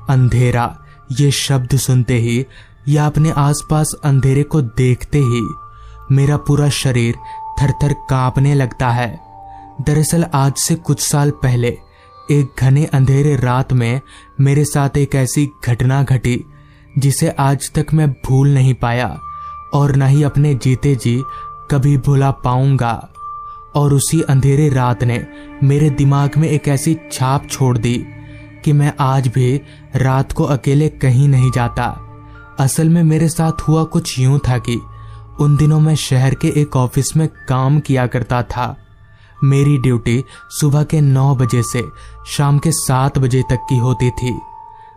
अंधेरा, ये शब्द सुनते ही या अपने आसपास अंधेरे को देखते ही मेरा पूरा शरीर थरथर कांपने लगता है। दरअसल आज से कुछ साल पहले एक घने अंधेरे रात में मेरे साथ एक ऐसी घटना घटी जिसे आज तक मैं भूल नहीं पाया और न ही अपने जीते जी कभी भुला पाऊंगा। और उसी अंधेरे रात ने मेरे दिमाग में एक ऐसी छाप छोड़ दी कि मैं आज भी रात को अकेले कहीं नहीं जाता। असल में मेरे साथ हुआ कुछ यूं था कि उन दिनों मैं शहर के एक ऑफिस में काम किया करता था। मेरी ड्यूटी सुबह के 9 बजे से शाम के 7 बजे तक की होती थी।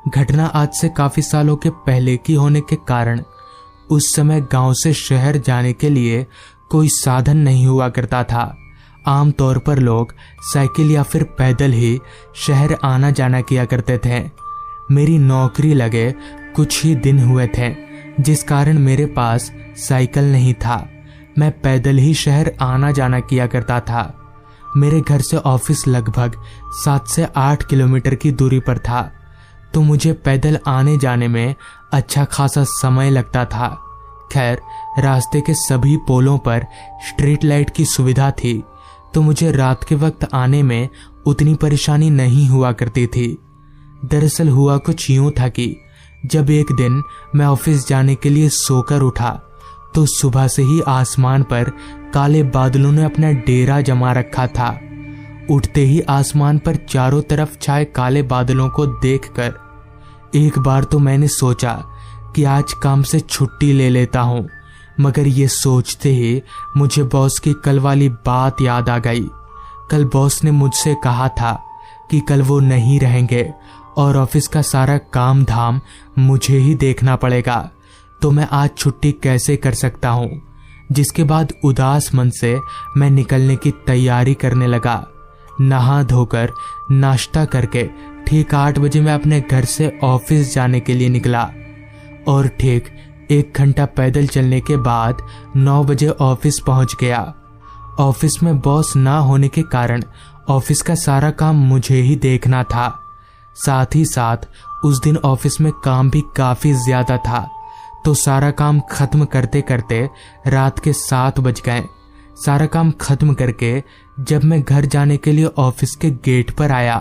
घटना आज से काफी सालों के पहले की होने के कारण उस समय गांव से शहर जाने के लिए कोई साधन नहीं हुआ करता था। आमतौर पर लोग साइकिल या फिर पैदल ही शहर आना जाना किया करते थे। मेरी नौकरी लगे कुछ ही दिन हुए थे, जिस कारण मेरे पास साइकिल नहीं था। मैं पैदल ही शहर आना जाना किया करता था। मेरे घर से ऑफिस लगभग 7 से 8 किलोमीटर की दूरी पर था, तो मुझे पैदल आने जाने में अच्छा खासा समय लगता था। खैर, रास्ते के सभी पोलों पर स्ट्रीट लाइट की सुविधा थी, तो मुझे रात के वक्त आने में उतनी परेशानी नहीं हुआ करती थी। दरअसल हुआ कुछ यूं था कि जब एक दिन मैं ऑफिस जाने के लिए सोकर उठा तो सुबह से ही आसमान पर काले बादलों ने अपना डेरा जमा रखा था। उठते ही आसमान पर चारों तरफ छाए काले बादलों को देखकर एक बार तो मैंने सोचा कि आज काम से छुट्टी ले लेता हूं, मगर ये सोचते ही मुझे बॉस की कल वाली बात याद आ गई। कल बॉस ने मुझसे कहा था कि कल वो नहीं रहेंगे और ऑफिस का सारा काम धाम मुझे ही देखना पड़ेगा, तो मैं आज छुट्टी कैसे कर सकता हूँ। जिसके बाद उदास मन से मैं निकलने की तैयारी करने लगा। नहा धोकर नाश्ता करके ठीक 8 बजे मैं अपने घर से ऑफिस जाने के लिए निकला और ठीक 1 घंटा पैदल चलने के बाद 9 बजे ऑफिस पहुंच गया। ऑफिस में बॉस ना होने के कारण ऑफिस का सारा काम मुझे ही देखना था। साथ ही साथ उस दिन ऑफिस में काम भी काफी ज्यादा था, तो सारा काम खत्म करते करते रात के 7 बज गए। सारा काम खत्म करके जब मैं घर जाने के लिए ऑफिस के गेट पर आया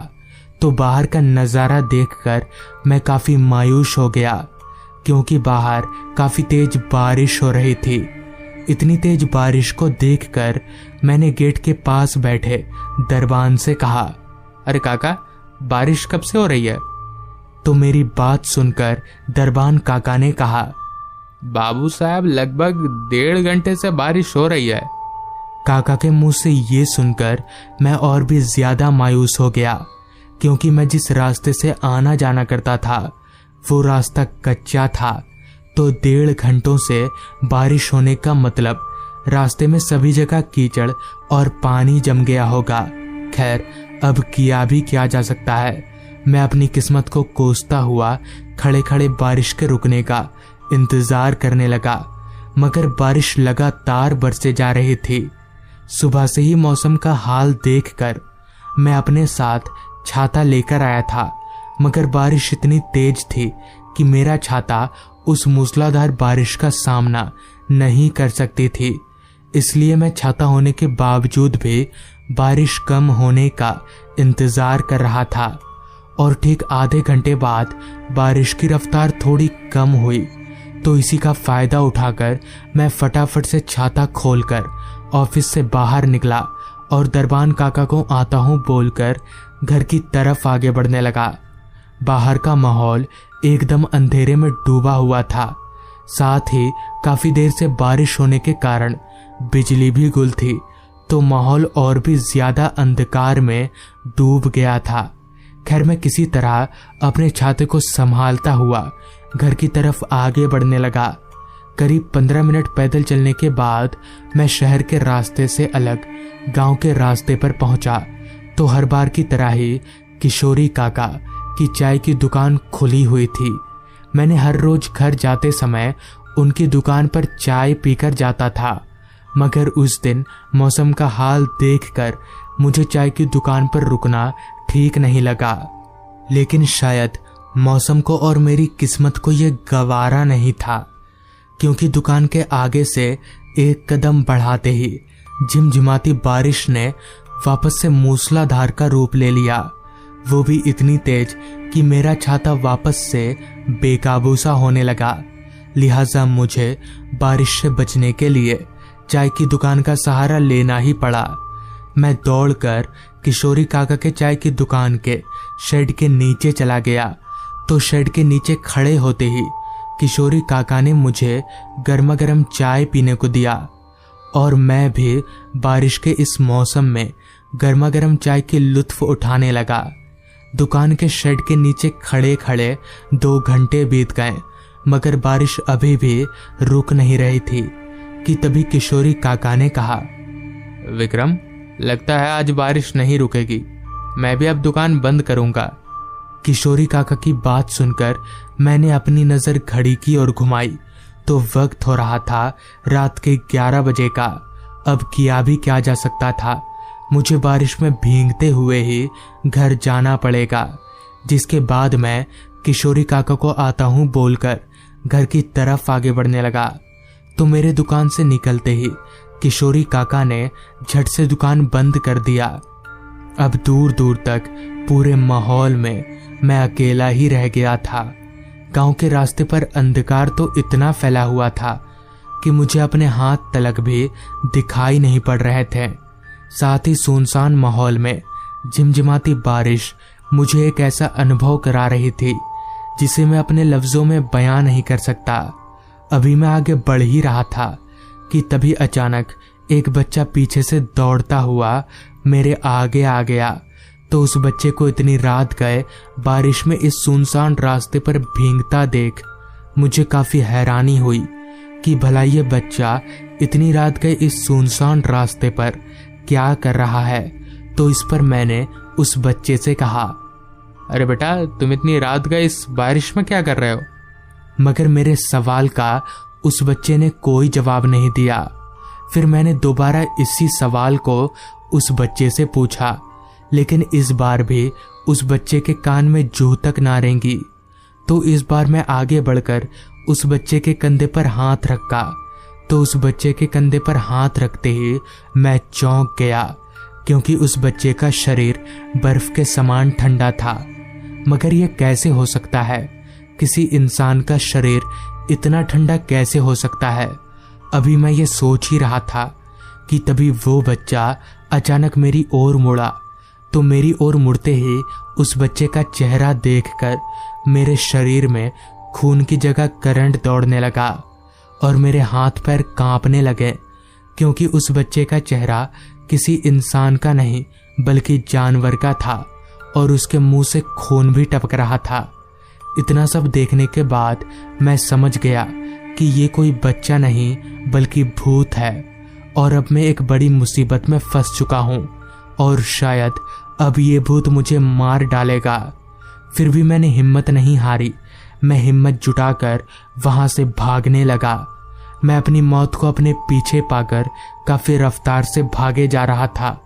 तो बाहर का नजारा देखकर मैं काफी मायूस हो गया, क्योंकि बाहर काफी तेज बारिश हो रही थी। इतनी तेज बारिश को देखकर मैंने गेट के पास बैठे दरबान से कहा, अरे काका, बारिश कब से हो रही है? तो मेरी बात सुनकर दरबान काका ने कहा, बाबू साहब, लगभग 1.5 घंटे से बारिश हो रही है। काका के मुंह से ये सुनकर मैं और भी ज्यादा मायूस हो गया, क्योंकि मैं जिस रास्ते से आना जाना करता था वो रास्ता कच्चा था, तो 1.5 घंटों से बारिश होने का मतलब रास्ते में सभी जगह कीचड़ और पानी जम गया होगा। खैर, अब किया भी क्या जा सकता है। मैं अपनी किस्मत को कोसता हुआ खड़े खड़े बारिश के रुकने का इंतजार करने लगा, मगर बारिश लगातार बरसे जा रही थी। सुबह से ही मौसम का हाल देखकर मैं अपने साथ छाता लेकर आया था, मगर बारिश इतनी तेज थी कि मेरा छाता उस मूसलाधार बारिश का सामना नहीं कर सकती थी। इसलिए मैं छाता होने के बावजूद भी बारिश कम होने का इंतजार कर रहा था। और ठीक आधे घंटे बाद बारिश की रफ्तार थोड़ी कम हुई, तो इसी का फायदा उठाकर मैं फटाफट से छाता खोलकर ऑफिस से बाहर निकला और दरबान काका को आता हूं बोलकर घर की तरफ आगे बढ़ने लगा। बाहर का माहौल एकदम अंधेरे में डूबा हुआ था। साथ ही काफी देर से बारिश होने के कारण बिजली भी गुल थी, तो माहौल और भी ज्यादा अंधकार में डूब गया था। खैर, मैं किसी तरह अपने छाते को संभालता हुआ घर की तरफ आगे बढ़ने लगा। करीब 15 मिनट पैदल चलने के बाद मैं शहर के रास्ते से अलग गांव के रास्ते पर पहुंचा, तो हर बार की तरह ही किशोरी काका की चाय की दुकान खुली हुई थी। मैंने हर रोज घर जाते समय उनकी दुकान पर चाय पीकर जाता था, मगर उस दिन मौसम का हाल देखकर मुझे चाय की दुकान पर रुकना ठीक नहीं लगा। लेकिन शायद मौसम को और मेरी किस्मत को ये गवारा नहीं था, क्योंकि दुकान के आगे से एक कदम बढ़ाते ही झिमझिमाती बारिश ने वापस से मूसलाधार का रूप ले लिया, वो भी इतनी तेज कि मेरा छाता वापस से बेकाबू सा होने लगा। लिहाजा मुझे बारिश से बचने के लिए चाय की दुकान का सहारा लेना ही पड़ा। मैं दौड़कर किशोरी काका के चाय की दुकान के शेड के नीचे चला गया, तो शेड के नीचे खड़े होते ही किशोरी काका ने मुझे गर्मा गर्म चाय पीने को दिया और मैं भी बारिश के इस मौसम में गर्मा गर्म चाय की लुत्फ उठाने लगा। दुकान के शेड के नीचे खड़े खड़े 2 घंटे बीत गए, मगर बारिश अभी भी रुक नहीं रही थी कि तभी किशोरी काका ने कहा, विक्रम, लगता है आज बारिश नहीं रुकेगी, मैं भी अब दुकान बंद करूंगा। किशोरी काका की बात सुनकर मैंने अपनी नजर घड़ी की ओर घुमाई तो वक्त हो रहा था रात के 11 बजे का। अब किया भी क्या जा सकता था, मुझे बारिश में भीगते हुए ही घर जाना पड़ेगा। जिसके बाद मैं किशोरी काका को आता हूँ बोलकर घर की तरफ आगे बढ़ने लगा, तो मेरे दुकान से निकलते ही किशोरी काका ने झट से दुकान बंद कर दिया। अब दूर दूर तक पूरे माहौल में मैं अकेला ही रह गया था। गांव के रास्ते पर अंधकार तो इतना फैला हुआ था कि मुझे अपने हाथ तलक भी दिखाई नहीं पड़ रहे थे। साथ ही सुनसान माहौल में झिमझिमाती बारिश मुझे एक ऐसा अनुभव करा रही थी जिसे मैं अपने लफ्जों में बयां नहीं कर सकता। अभी मैं आगे बढ़ ही रहा था कि तभी अचानक एक बच्चा पीछे से दौड़ता हुआ मेरे आगे आ गया। तो उस बच्चे को इतनी रात गए बारिश में इस सुनसान रास्ते पर भीगता देख मुझे काफी हैरानी हुई कि भला ये बच्चा इतनी रात गए इस सुनसान रास्ते पर क्या कर रहा है। तो इस पर मैंने उस बच्चे से कहा, अरे बेटा, तुम इतनी रात गए इस बारिश में क्या कर रहे हो? मगर मेरे सवाल का उस बच्चे ने कोई जवाब नहीं दिया। फिर मैंने दोबारा इसी सवाल को उस बच्चे से पूछा, लेकिन इस बार भी उस बच्चे के कान में जू तक ना रेंगी। तो इस बार मैं आगे बढ़कर उस बच्चे के कंधे पर हाथ रखा, तो उस बच्चे के कंधे पर हाथ रखते ही मैं चौंक गया, क्योंकि उस बच्चे का शरीर बर्फ के समान ठंडा था। मगर यह कैसे हो सकता है? किसी इंसान का शरीर इतना ठंडा कैसे हो सकता है? अभी मैं ये सोच ही रहा था कि तभी वो बच्चा अचानक मेरी ओर मुड़ा। तो मेरी ओर मुड़ते ही उस बच्चे का चेहरा देखकर मेरे शरीर में खून की जगह करंट दौड़ने लगा और मेरे हाथ पैर कांपने लगे, क्योंकि उस बच्चे का चेहरा किसी इंसान का नहीं बल्कि जानवर का था और उसके मुंह से खून भी टपक रहा था। इतना सब देखने के बाद मैं समझ गया कि ये कोई बच्चा नहीं बल्कि भूत है और अब मैं एक बड़ी मुसीबत में फंस चुका हूँ और शायद अब ये भूत मुझे मार डालेगा। फिर भी मैंने हिम्मत नहीं हारी। मैं हिम्मत जुटाकर वहां से भागने लगा। मैं अपनी मौत को अपने पीछे पाकर काफी रफ्तार से भागे जा रहा था।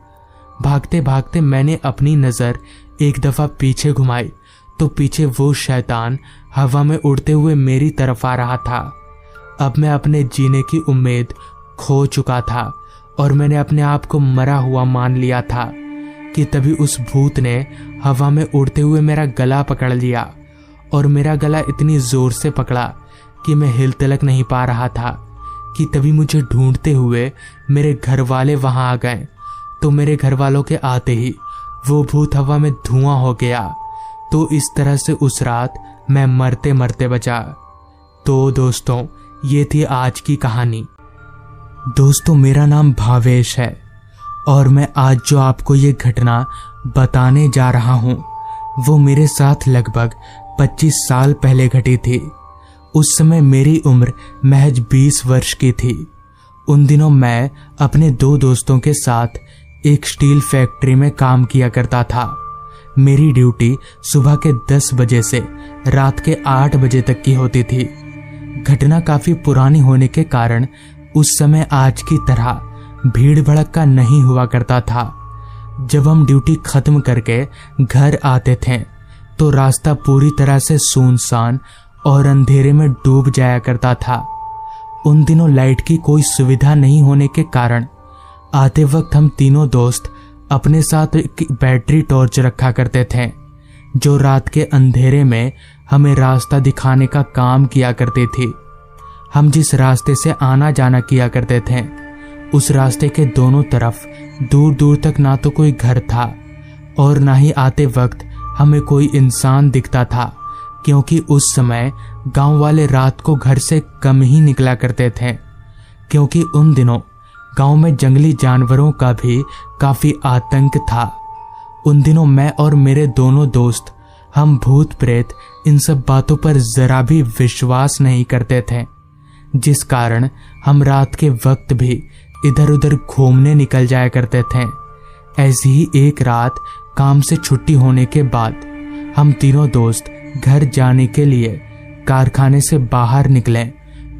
भागते भागते मैंने अपनी नजर एक दफा पीछे घुमाई तो पीछे वो शैतान हवा में उड़ते हुए मेरी तरफ आ रहा था। अब मैं अपने जीने की उम्मीद खो चुका था और मैंने अपने आप को मरा हुआ मान लिया था कि तभी उस भूत ने हवा में उड़ते हुए मेरा गला पकड़ लिया और मेरा गला इतनी जोर से पकड़ा कि मैं हिल तिलक नहीं पा रहा था कि तभी मुझे ढूंढते हुए मेरे घर वाले वहां आ गए। तो मेरे घर वालों के आते ही वो भूत हवा में धुआं हो गया। तो इस तरह से उस रात मैं मरते मरते बचा। तो दोस्तों, ये थी आज की कहानी। दोस्तों, मेरा नाम भावेश है और मैं आज जो आपको ये घटना बताने जा रहा हूँ वो मेरे साथ लगभग 25 साल पहले घटी थी। उस समय मेरी उम्र महज 20 वर्ष की थी। उन दिनों मैं अपने 2 दोस्तों के साथ एक स्टील फैक्ट्री में काम किया करता था। मेरी ड्यूटी सुबह के 10 बजे से रात के 8 बजे तक की होती थी। घटना काफी पुरानी होने के कारण उस समय आज की तरह भीड़ भड़का नहीं हुआ करता था। जब हम ड्यूटी खत्म करके घर आते थे तो रास्ता पूरी तरह से सुनसान और अंधेरे में डूब जाया करता था। उन दिनों लाइट की कोई सुविधा नहीं होने के कारण आते वक्त हम तीनों दोस्त अपने साथ एक बैटरी टॉर्च रखा करते थे, जो रात के अंधेरे में हमें रास्ता दिखाने का काम किया करती थी। हम जिस रास्ते से आना जाना किया करते थे, उस रास्ते के दोनों तरफ दूर दूर तक ना तो कोई घर था और ना ही आते वक्त हमें कोई इंसान दिखता था, क्योंकि उस समय गांव वाले रात को घर से कम ही निकला करते थे, क्योंकि उन दिनों गांव में जंगली जानवरों का भी काफी आतंक था। उन दिनों मैं और मेरे दोनों दोस्त, हम भूत प्रेत इन सब बातों पर जरा भी विश्वास नहीं करते थे, जिस कारण हम रात के वक्त भी इधर उधर घूमने निकल जाया करते थे। ऐसी ही एक रात काम से छुट्टी होने के बाद हम तीनों दोस्त घर जाने के लिए कारखाने से बाहर निकले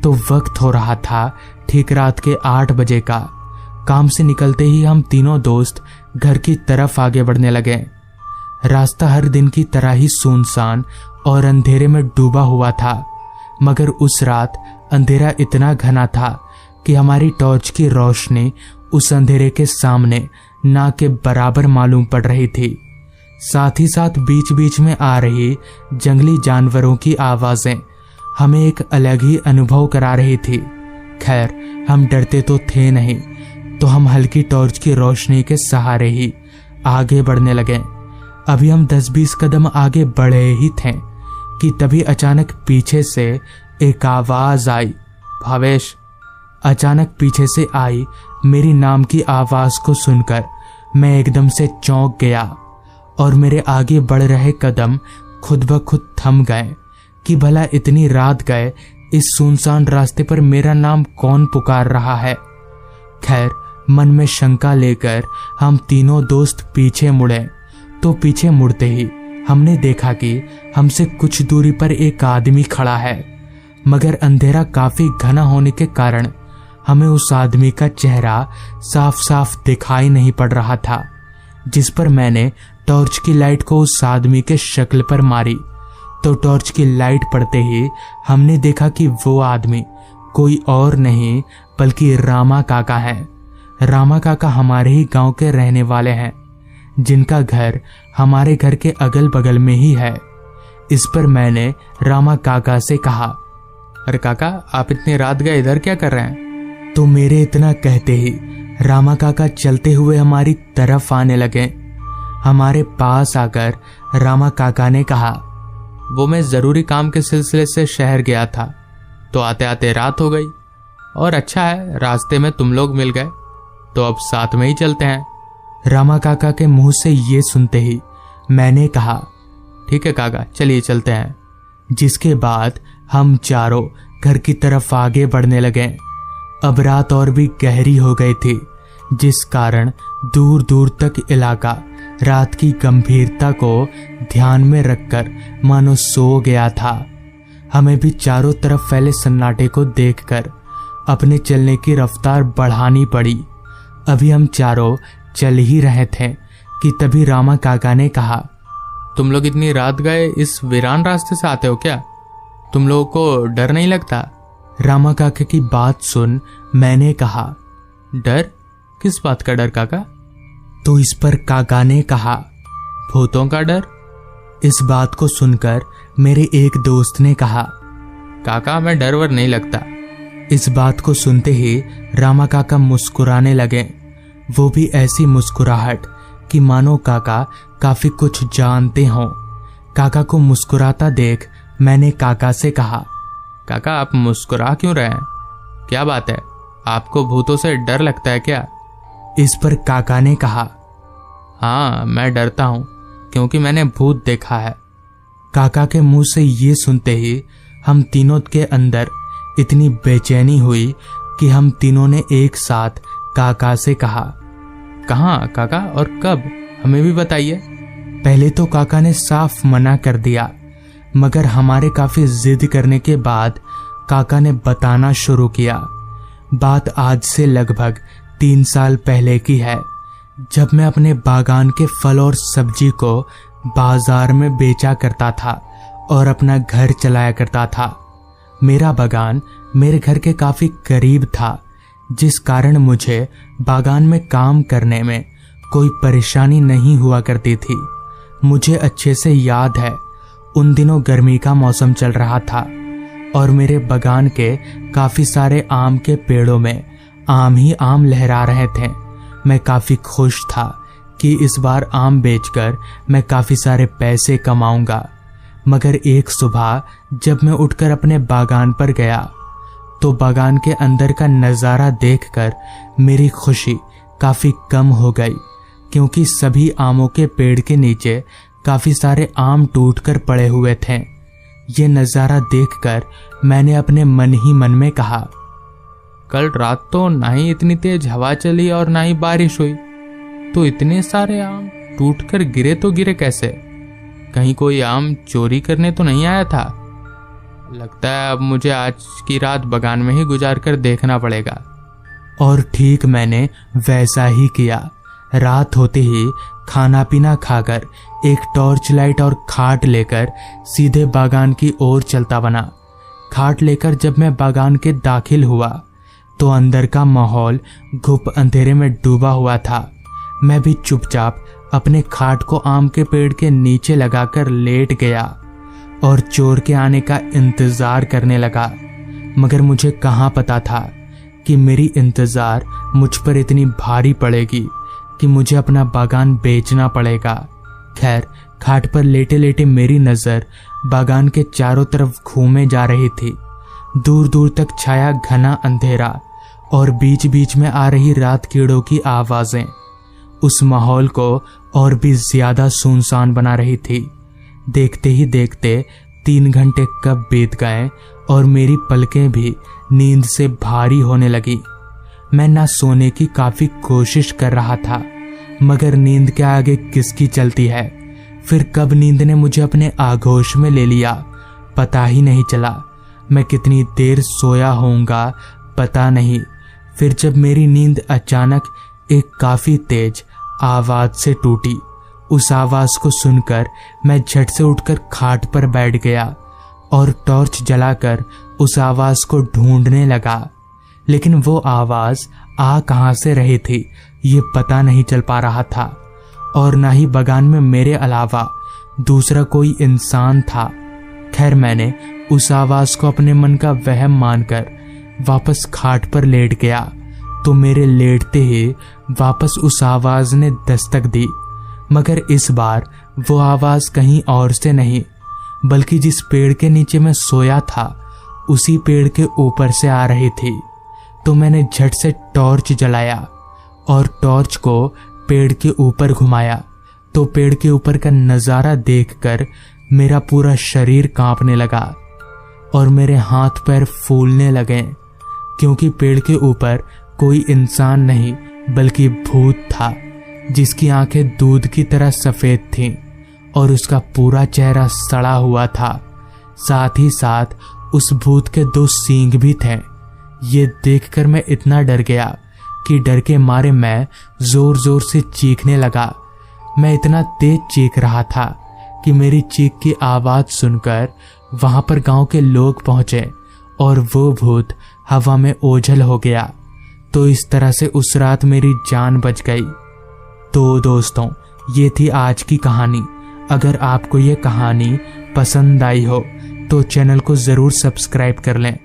तो वक्त हो रहा था ठीक रात के 8 बजे का। काम से निकलते ही हम तीनों दोस्त घर की तरफ आगे बढ़ने लगे। रास्ता हर दिन की तरह ही सुनसान और अंधेरे में डूबा हुआ था, मगर उस रात अंधेरा इतना घना था कि हमारी टॉर्च की रोशनी उस अंधेरे के सामने ना के बराबर मालूम पड़ रही थी। साथ ही साथ बीच बीच में आ रही जंगली जानवरों की आवाजें हमें एक अलग ही अनुभव करा रही थी। खैर, हम डरते तो थे नहीं, तो हम हल्की टॉर्च की रोशनी के सहारे ही आगे बढ़ने लगे। अभी हम 10-20 कदम आगे बढ़े ही थे कि तभी अचानक पीछे से एक आवाज आई। भावेश। अचानक पीछे से आई मेरी नाम की आवाज को सुनकर मैं एकदम से चौंक गया और मेरे आगे बढ़ रहे कदम खुद ब खुद थम गए कि भला इतनी रात गए इस सुनसान रास्ते पर मेरा नाम कौन पुकार रहा है। खैर, मन में शंका लेकर हम तीनों दोस्त पीछे मुड़े तो पीछे मुड़ते ही हमने देखा कि हमसे कुछ दूरी पर एक आदमी खड़ा है, मगर अंधेरा काफी घना होने के कारण हमें उस आदमी का चेहरा साफ साफ दिखाई नहीं पड़ रहा था। जिस पर मैंने टॉर्च की लाइट को उस आदमी के शक्ल पर मारी तो टॉर्च की लाइट पड़ते ही हमने देखा कि वो आदमी कोई और नहीं बल्कि रामा काका है। रामा काका हमारे ही गांव के रहने वाले हैं, जिनका घर हमारे घर के अगल बगल में ही है। इस पर मैंने रामा काका से कहा, अरे काका, आप इतनी रात गए इधर क्या कर रहे हैं? तो मेरे इतना कहते ही रामा काका चलते हुए हमारी तरफ आने लगे। हमारे पास आकर रामा काका ने कहा, वो मैं जरूरी काम के सिलसिले से शहर गया था, तो आते आते रात हो गई, और अच्छा है रास्ते में तुम लोग मिल गए, तो अब साथ में ही चलते हैं। रामा काका के मुंह से ये सुनते ही मैंने कहा, ठीक है काका, चलिए चलते हैं। जिसके बाद हम चारों घर की तरफ आगे बढ़ने लगे। अब रात और भी गहरी हो गई थी, जिस कारण दूर दूर तक इलाका रात की गंभीरता को ध्यान में रखकर मानो सो गया था। हमें भी चारों तरफ फैले सन्नाटे को देखकर अपने चलने की रफ्तार बढ़ानी पड़ी। अभी हम चारों चल ही रहे थे कि तभी रामा काका ने कहा, तुम लोग इतनी रात गए इस वीरान रास्ते से आते हो क्या? तुम लोगों को डर नहीं लगता? रामा काका की बात सुन मैंने कहा, डर? किस बात का डर काका? तो इस पर काका ने कहा, भूतों का डर। इस बात को सुनकर मेरे एक दोस्त ने कहा, काका मैं डर वर नहीं लगता। इस बात को सुनते ही रामा काका मुस्कुराने लगे, वो भी ऐसी मुस्कुराहट कि मानो काका काफी कुछ जानते हों। काका को मुस्कुराता देख मैंने काका से कहा, काका आप मुस्कुरा क्यों रहे हैं? क्या बात है, आपको भूतों से डर लगता है क्या? इस पर काका ने कहा, हाँ मैं डरता हूं क्योंकि मैंने भूत देखा है। काका के मुंह से ये सुनते ही हम तीनों के अंदर इतनी बेचैनी हुई कि हम तीनों ने एक साथ काका से कहा, कहाँ काका और कब, हमें भी बताइए। पहले तो काका ने साफ मना कर दिया, मगर हमारे काफी जिद करने के बाद काका ने बताना शुरू किया। बात आज से लगभग 3 साल पहले की है, जब मैं अपने बागान के फल और सब्जी को बाजार में बेचा करता था और अपना घर चलाया करता था। मेरा बागान मेरे घर के काफी करीब था, जिस कारण मुझे बागान में काम करने में कोई परेशानी नहीं हुआ करती थी। मुझे अच्छे से याद है, उन दिनों गर्मी का मौसम चल रहा था और मेरे बागान के काफी सारे आम के पेड़ों में आम ही आम लहरा रहे थे। मैं काफी खुश था कि इस बार आम बेचकर मैं काफी सारे पैसे कमाऊंगा। मगर एक सुबह जब मैं उठकर अपने बागान पर गया तो बागान के अंदर का नज़ारा देखकर मेरी खुशी काफी कम हो गई, क्योंकि सभी आमों के पेड़ के नीचे काफी सारे आम टूटकर पड़े हुए थे। ये नज़ारा देखकर मैंने अपने मन ही मन में कहा, कल रात तो ना ही इतनी तेज हवा चली और ना ही बारिश हुई, तो इतने सारे आम टूटकर गिरे तो गिरे कैसे? कहीं कोई आम चोरी करने तो नहीं आया था? लगता है अब मुझे आज की रात बागान में ही गुजार कर देखना पड़ेगा। और ठीक मैंने वैसा ही किया। रात होते ही खाना पीना खाकर एक टॉर्च लाइट और खाट लेकर सीधे बागान की ओर चलता बना। खाट लेकर जब मैं बागान के दाखिल हुआ तो अंदर का माहौल घुप अंधेरे में डूबा हुआ था। मैं भी चुपचाप अपने खाट को आम के पेड़ के नीचे लगाकर लेट गया और चोर के आने का इंतजार करने लगा। मगर मुझे कहाँ पता था कि मेरी इंतजार मुझ पर इतनी भारी पड़ेगी कि मुझे अपना बागान बेचना पड़ेगा। खैर, खाट पर लेटे लेटे मेरी नजर बागान के चारों तरफ घूमे जा रही थी। दूर दूर तक छाया घना अंधेरा और बीच बीच में आ रही रात कीड़ों की आवाजें उस माहौल को और भी ज्यादा सुनसान बना रही थी। देखते ही देखते 3 घंटे कब बीत गए और मेरी पलकें भी नींद से भारी होने लगी। मैं ना सोने की काफी कोशिश कर रहा था, मगर नींद के आगे किसकी चलती है। फिर कब नींद ने मुझे अपने आगोश में ले लिया, पता ही नहीं चला। मैं कितनी देर सोया होऊंगा पता नहीं। फिर जब मेरी नींद अचानक एक काफी तेज आवाज से टूटी, उस आवाज को सुनकर मैं झट से उठकर खाट पर बैठ गया और टॉर्च जलाकर उस आवाज को ढूंढने लगा। लेकिन वो आवाज आ कहां से रही थी ये पता नहीं चल पा रहा था, और ना ही बागान में मेरे अलावा दूसरा कोई इंसान था। खैर, मैंने उस आवाज को अपने मन का वहम मानकर वापस खाट पर लेट गया तो मेरे लेटते ही वापस उस आवाज ने दस्तक दी। मगर इस बार वो आवाज कहीं और से नहीं, बल्कि जिस पेड़ के नीचे मैं सोया था उसी पेड़ के ऊपर से आ रही थी। तो मैंने झट से टॉर्च जलाया और टॉर्च को पेड़ के ऊपर घुमाया तो पेड़ के ऊपर का नजारा देखकर मेरा पूरा शरीर कांपने लगा और मेरे हाथ पैर फूलने लगे, क्योंकि पेड़ के ऊपर कोई इंसान नहीं बल्कि भूत था, जिसकी आंखें दूध की तरह सफेद थीं और उसका पूरा चेहरा सड़ा हुआ था। साथ ही साथ उस भूत के 2 सींग भी थे। ये देखकर मैं इतना डर गया कि डर के मारे मैं जोर जोर से चीखने लगा। मैं इतना तेज चीख रहा था कि मेरी चीख की आवाज सुनकर वहां पर गांव के लोग पहुंचे और वो भूत हवा में ओझल हो गया। तो इस तरह से उस रात मेरी जान बच गई। तो दोस्तों, ये थी आज की कहानी। अगर आपको ये कहानी पसंद आई हो तो चैनल को जरूर सब्सक्राइब कर लें।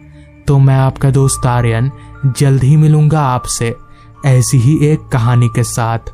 तो मैं आपका दोस्त आर्यन जल्द ही मिलूंगा आपसे ऐसी ही एक कहानी के साथ।